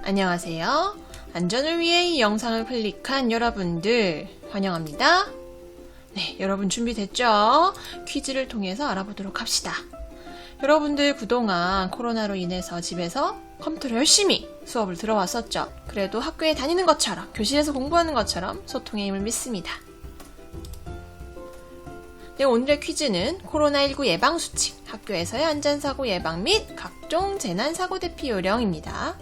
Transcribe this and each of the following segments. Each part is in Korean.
안녕하세요. 안전을 위해 이 영상을 클릭한 여러분들 환영합니다. 네, 여러분 준비됐죠? 퀴즈를 통해서 알아보도록 합시다. 여러분들 그동안 코로나로 인해서 집에서 컴퓨터로 열심히 수업을 들어왔었죠? 그래도 학교에 다니는 것처럼, 교실에서 공부하는 것처럼 소통의 힘을 믿습니다. 네, 오늘의 퀴즈는 코로나19 예방수칙, 학교에서의 안전사고 예방 및 각종 재난사고 대피 요령입니다.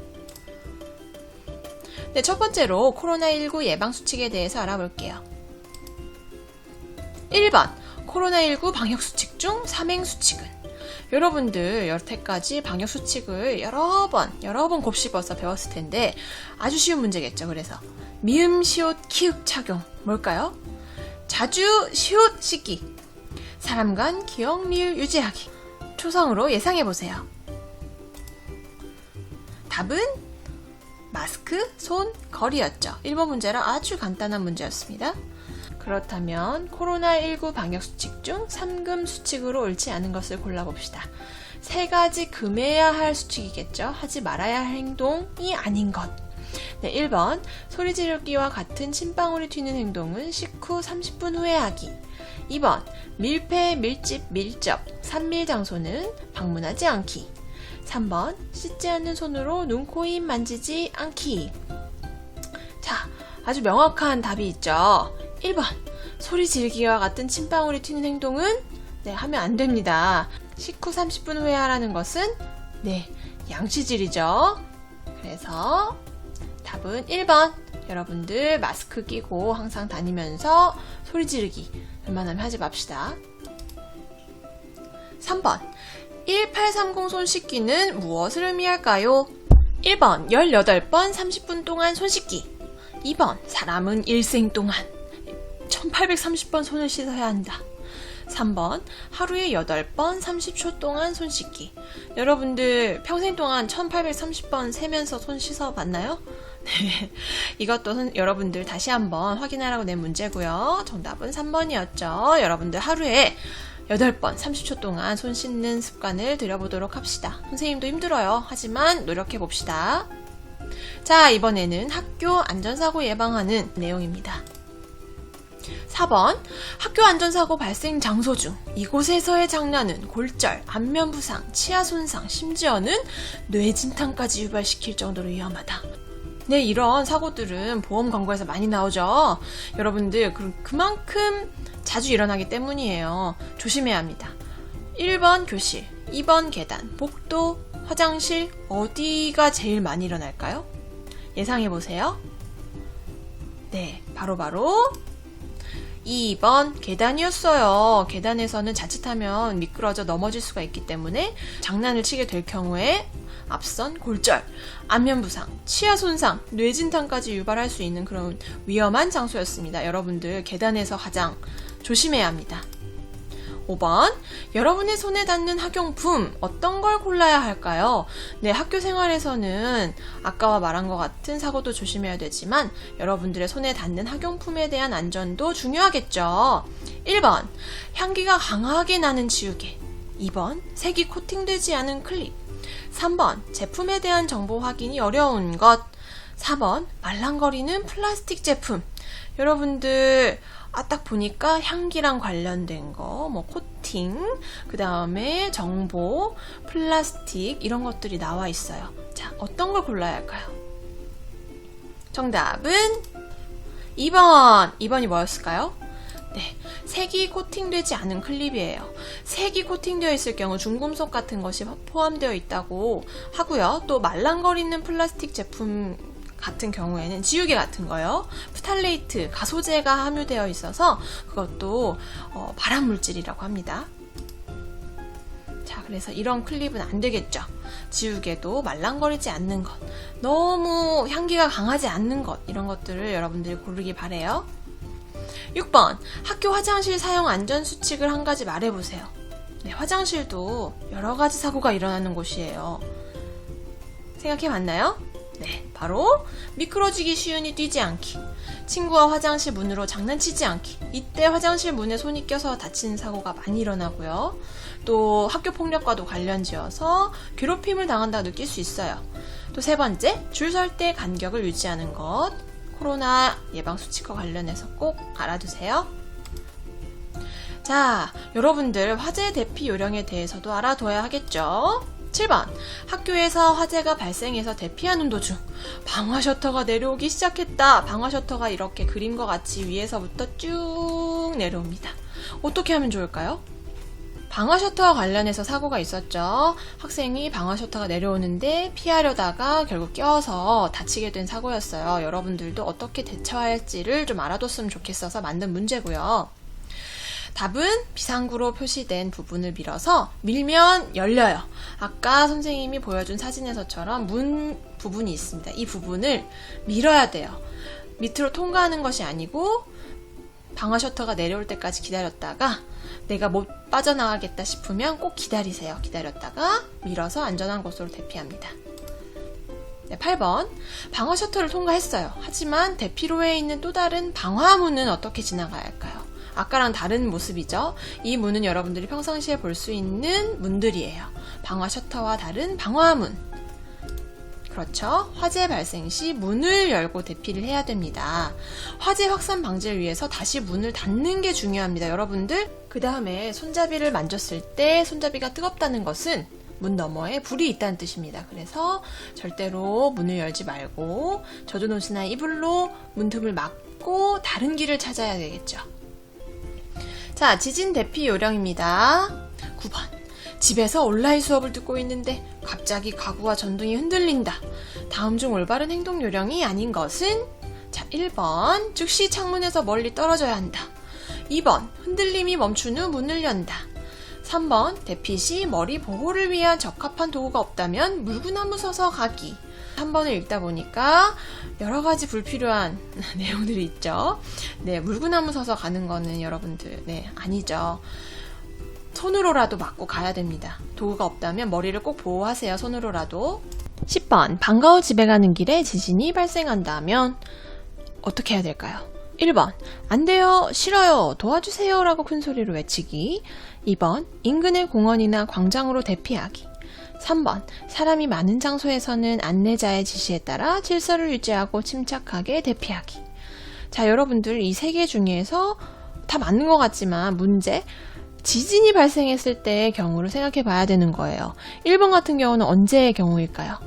네, 첫 번째로 코로나19 예방수칙에 대해서 알아볼게요. 1번, 코로나19 방역수칙 중 삼행수칙은? 여러분들 여태까지 방역수칙을 여러 번 곱씹어서 배웠을 텐데 아주 쉬운 문제겠죠. 그래서 미음, 시옷, 키읔 착용 뭘까요? 자주, 시옷, 씻기, 사람 간 기억, 리을 유지하기. 초성으로 예상해보세요. 답은 마스크, 손, 거리였죠. 1번 문제라 아주 간단한 문제였습니다. 그렇다면 코로나19 방역수칙 중 3금 수칙으로 옳지 않은 것을 골라봅시다. 세 가지 금해야 할 수칙이겠죠. 하지 말아야 할 행동이 아닌 것. 네, 1번 소리 지르기와 같은 침방울이 튀는 행동은 식후 30분 후에 하기. 2번 밀폐, 밀집, 밀접, 산밀 장소는 방문하지 않기. 3번 씻지 않는 손으로 눈, 코, 입 만지지 않기. 자, 아주 명확한 답이 있죠. 1번 소리 지르기와 같은 침방울이 튀는 행동은 하면 안 됩니다. 식후 30분 후에 하라는 것은 양치질이죠. 그래서 답은 1번. 여러분들 마스크 끼고 항상 다니면서 소리 지르기 웬만하면 하지 맙시다. 3번 1830 손 씻기는 무엇을 의미할까요? 1번 18번 30분 동안 손 씻기. 2번 사람은 일생 동안 1830번 손을 씻어야 한다. 3번 하루에 8번 30초 동안 손 씻기. 여러분들 평생 동안 1830번 세면서 손 씻어 봤나요? 네, 이것도 여러분들 다시 한번 확인하라고 낸 문제고요. 정답은 3번이었죠. 여러분들 하루에 8번 30초 동안 손 씻는 습관을 들여보도록 합시다. 선생님도 힘들어요. 하지만 노력해봅시다. 자, 이번에는 학교 안전사고 예방하는 내용입니다. 4번 학교 안전사고 발생 장소 중 이곳에서의 장난은 골절, 안면 부상, 치아 손상, 심지어는 뇌진탕까지 유발시킬 정도로 위험하다. 네, 이런 사고들은 보험 광고에서 많이 나오죠. 여러분들 그만큼 자주 일어나기 때문이에요. 조심해야 합니다. 1번 교실, 2번 계단, 복도, 화장실 어디가 제일 많이 일어날까요? 예상해보세요. 네, 바로 2번 계단이었어요. 계단에서는 자칫하면 미끄러져 넘어질 수가 있기 때문에 장난을 치게 될 경우에 앞선 골절, 안면 부상, 치아 손상, 뇌진탕까지 유발할 수 있는 그런 위험한 장소였습니다. 여러분들 계단에서 가장 조심해야 합니다. 5번 여러분의 손에 닿는 학용품 어떤 걸 골라야 할까요? 네, 학교 생활에서는 아까와 말한 것 같은 사고도 조심해야 되지만 여러분들의 손에 닿는 학용품에 대한 안전도 중요하겠죠. 1번 향기가 강하게 나는 지우개. 2번 색이 코팅되지 않은 클립. 3번 제품에 대한 정보 확인이 어려운 것. 4번 말랑거리는 플라스틱 제품. 여러분들 딱 보니까 향기랑 관련된 거, 코팅, 그 다음에 정보, 플라스틱 이런 것들이 나와 있어요. 자, 어떤 걸 골라야 할까요? 정답은 2번. 2번이 뭐였을까요? 네, 색이 코팅되지 않은 클립이에요. 색이 코팅되어 있을 경우 중금속 같은 것이 포함되어 있다고 하고요. 또 말랑거리는 플라스틱 제품 같은 경우에는 지우개 같은 거요. 프탈레이트, 가소제가 함유되어 있어서 그것도 발암물질이라고 합니다. 자, 그래서 이런 클립은 안 되겠죠. 지우개도 말랑거리지 않는 것, 너무 향기가 강하지 않는 것, 이런 것들을 여러분들이 고르기 바래요. 6번 학교 화장실 사용 안전수칙을 한 가지 말해보세요. 네, 화장실도 여러 가지 사고가 일어나는 곳이에요. 생각해봤나요? 네, 바로 미끄러지기 쉬우니 뛰지 않기, 친구와 화장실 문으로 장난치지 않기. 이때 화장실 문에 손이 껴서 다치는 사고가 많이 일어나고요. 또 학교 폭력과도 관련지어서 괴롭힘을 당한다고 느낄 수 있어요. 또 세 번째, 줄 설 때 간격을 유지하는 것. 코로나 예방 수칙과 관련해서 꼭 알아두세요. 자, 여러분들 화재 대피 요령에 대해서도 알아둬야 하겠죠? 7번, 학교에서 화재가 발생해서 대피하는 도중 방화 셔터가 내려오기 시작했다. 방화 셔터가 이렇게 그림과 같이 위에서부터 쭉 내려옵니다. 어떻게 하면 좋을까요? 방화 셔터와 관련해서 사고가 있었죠. 학생이 방화 셔터가 내려오는데 피하려다가 결국 껴서 다치게 된 사고였어요. 여러분들도 어떻게 대처할지를 좀 알아뒀으면 좋겠어서 만든 문제고요. 답은 비상구로 표시된 부분을 밀어서 밀면 열려요. 아까 선생님이 보여준 사진에서처럼 문 부분이 있습니다. 이 부분을 밀어야 돼요. 밑으로 통과하는 것이 아니고 방화 셔터가 내려올 때까지 기다렸다가 내가 못 빠져나가겠다 싶으면 꼭 기다리세요. 기다렸다가 밀어서 안전한 곳으로 대피합니다. 네, 8번, 방화 셔터를 통과했어요. 하지만 대피로에 있는 또 다른 방화문은 어떻게 지나가야 할까요? 아까랑 다른 모습이죠. 이 문은 여러분들이 평상시에 볼 수 있는 문들이에요. 방화 셔터와 다른 방화문. 그렇죠. 화재 발생 시 문을 열고 대피를 해야 됩니다. 화재 확산 방지를 위해서 다시 문을 닫는 게 중요합니다. 여러분들, 그 다음에 손잡이를 만졌을 때 손잡이가 뜨겁다는 것은 문 너머에 불이 있다는 뜻입니다. 그래서 절대로 문을 열지 말고 젖은 옷이나 이불로 문틈을 막고 다른 길을 찾아야 되겠죠. 자, 지진 대피 요령입니다. 9번. 집에서 온라인 수업을 듣고 있는데 갑자기 가구와 전등이 흔들린다. 다음 중 올바른 행동 요령이 아닌 것은? 자, 1번. 즉시 창문에서 멀리 떨어져야 한다. 2번. 흔들림이 멈춘 후 문을 연다. 3번. 대피 시 머리 보호를 위한 적합한 도구가 없다면 물구나무 서서 가기. 3번을 읽다 보니까 여러 가지 불필요한 내용들이 있죠. 네, 물구나무 서서 가는 거는 여러분들, 네, 아니죠. 손으로라도 막고 가야 됩니다. 도구가 없다면 머리를 꼭 보호하세요. 손으로라도. 10번, 방과 후 집에 가는 길에 지진이 발생한다면 어떻게 해야 될까요? 1번, 안 돼요, 싫어요, 도와주세요 라고 큰 소리로 외치기. 2번, 인근의 공원이나 광장으로 대피하기. 3번, 사람이 많은 장소에서는 안내자의 지시에 따라 질서를 유지하고 침착하게 대피하기. 자, 여러분들 이 세 개 중에서 다 맞는 것 같지만 문제, 지진이 발생했을 때의 경우를 생각해 봐야 되는 거예요. 1번 같은 경우는 언제의 경우일까요?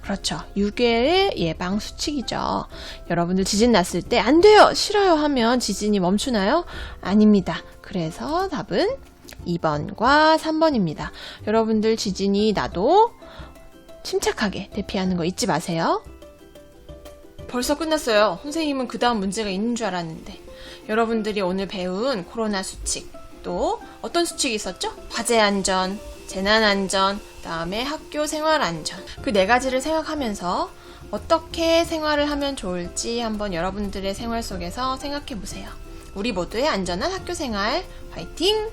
그렇죠. 유괴의 예방 수칙이죠. 여러분들 지진 났을 때 안 돼요, 싫어요 하면 지진이 멈추나요? 아닙니다. 그래서 답은 2번과 3번입니다. 여러분들 지진이 나도 침착하게 대피하는 거 잊지 마세요. 벌써 끝났어요. 선생님은 그 다음 문제가 있는 줄 알았는데. 여러분들이 오늘 배운 코로나 수칙, 또 어떤 수칙이 있었죠? 화재 안전, 재난 안전, 그다음에 학교 생활 안전. 그 네 가지를 생각하면서 어떻게 생활을 하면 좋을지 한번 여러분들의 생활 속에서 생각해 보세요. 우리 모두의 안전한 학교 생활 화이팅!